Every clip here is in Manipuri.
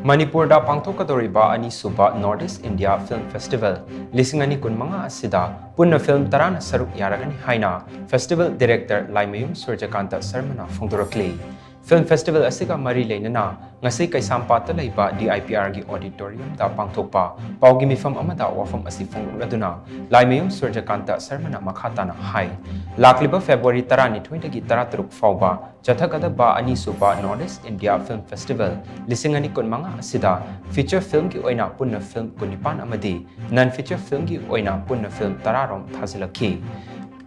Manipur da PANGTHOK-KADOURIBA ani Shuba Northeast India Film Festival lisingani kunmanga Asida Punna film tarana Sharuk Yaragani HAINA Festival Director LAIMAYUM SURJAKANTA SHARMA PHONGDORAKLI Film Festival asiga mari leinana ngasi kaisampata laiba DIPR gi auditorium da pangthokpa paugi mifam amada wafam asi phongladuna LAIMAYUM SURJAKANTA SHARMA makhatana hai lakliba February 20 gi 13 fauba chathakadaba ani Shuba Northeast India Film Festival lisingani kunmanga asida feature film gi oina punna film kunipan amadi non feature film gi oina punna film tararom thazilakhi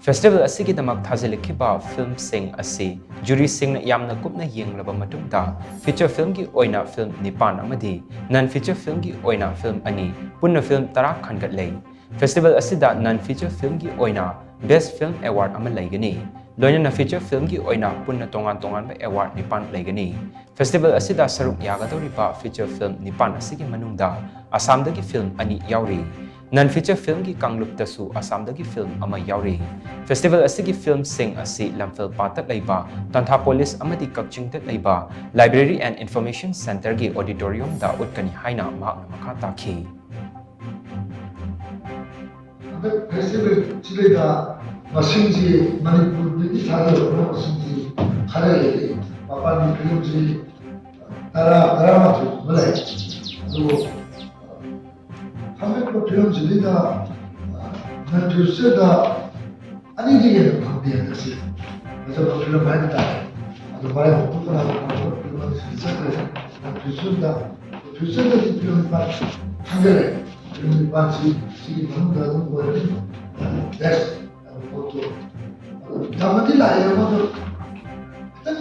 Festival asigi damak thazilakhiba film sing asi jury sing yamna kupna yenglaba matungda feature film gi oina film nipan amadi non feature film gi oina film ani punna film tara khangat lei Festival asida non feature film gi oina best film award ama laigani loina feature film gi oina punna tongan ba award nipan laigani Festival asida Sharuk Yaragani feature film nipan asigi manungda Assam dagi film ani yauri non feature film gi kanglup tasu Assam dagi film ama yauri Festival asigi film sing asi lamfel patat laiba Tantha Police amadi Kakching tat laiba Library and Information Center gi auditorium da utkani haina mahakna makata ki festival chileda masinji Manipur di thale ro masinji khare papan film ji tara ma chu bolai so हमें को फिल्म चलेगा ना दूसरे का अनेक जगह हम भी हैं जैसे जब फिल्म बनता है तो बड़े हुकूक ना फिल्म सिलसिला है ना दूसरे का फिल्म पर हंगरे फिल्म पर सी बनूंगा तो वो देश फोटो तमती लाए वो तो तन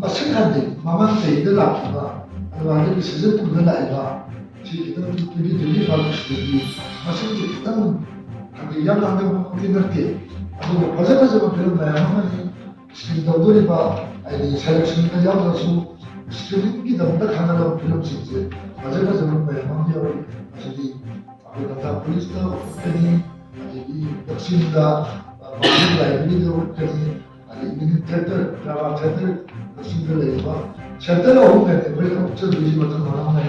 मशीन खाते मामा से इधर लाता है और आगे किसी से पूछना लाएगा kita jadi kalau jadi masih kita ada yang ada mungkin ngerti atau pasal film lain mana Asida Punna ini seleksi kita jauh langsung streaming kita mudah kanal film sih pasal film lain mana dia jadi apa kata polis tu ini jadi vaksin dah vaksin lain ini tu jadi ada ini theater drama theater vaksin lain apa theater orang kan mereka jadi macam mana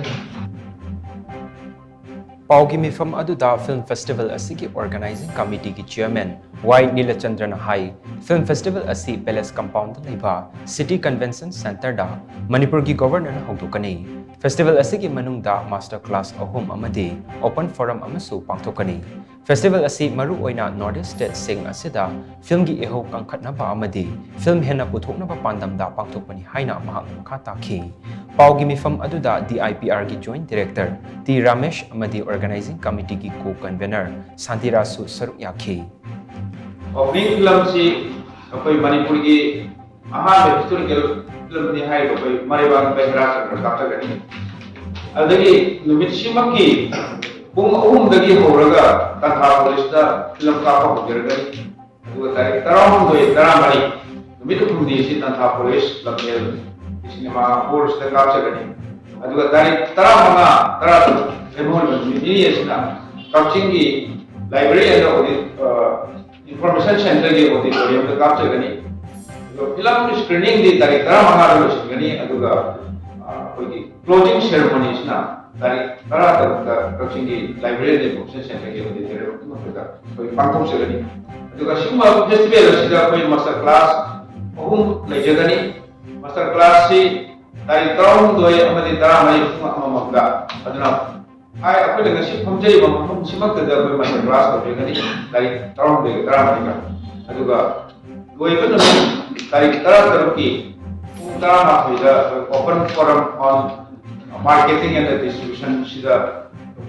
Paugi mifam aduda Film Festival asigi organizing committee ki chairman Y Nilachandran Hai Film Festival asi Palace Compound laiba City Convention Center da Manipur ki governor na hongdokani Festival asigi manungda master class ahum amadi open forum amasu pangthokani Festival asi maru oina Northeast State sing asida film gi eho kangkhatna ba amadi film hena puthokna ba pandam da pangthokpani haina mahak khata khi paugi mifam aduda DIPR gi joint director T Ramesh amadi organizing committee ki co-convener Santirasu Sharuk Yakhi opening film si koi Manipur ki aha historical film ni hai koi maribang behra sakra kapta gani adagi numit simaki pung dagi horaga Tantha Police da film ka pa hojergani aduga tarik taram doi taramari numit kumdi si Tantha Police label cinema force da kapta gani aduga tarik taramanga tarat remol ni yesna Kakching ki library and information center ki auditorium da kapta gani film screening di tarik taramanga lo gani aduga koi closing ceremony isna tarik tara da Kakching ki library and information center ki auditorium da koi pangthok segani aduga sigma festival sida koi master class lejagani master class si tarik taram doi amadi taramai amamga aduna ai aku dengan si pemjai mamam simak da koi master class ko gani tarik taram doi taramai ka aduga doi kan tarik tara ki tarama hoida open forum on marketing and distribution sida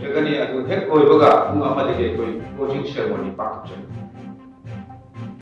jagani adu hek koi baga amadi koi coaching ceremony pak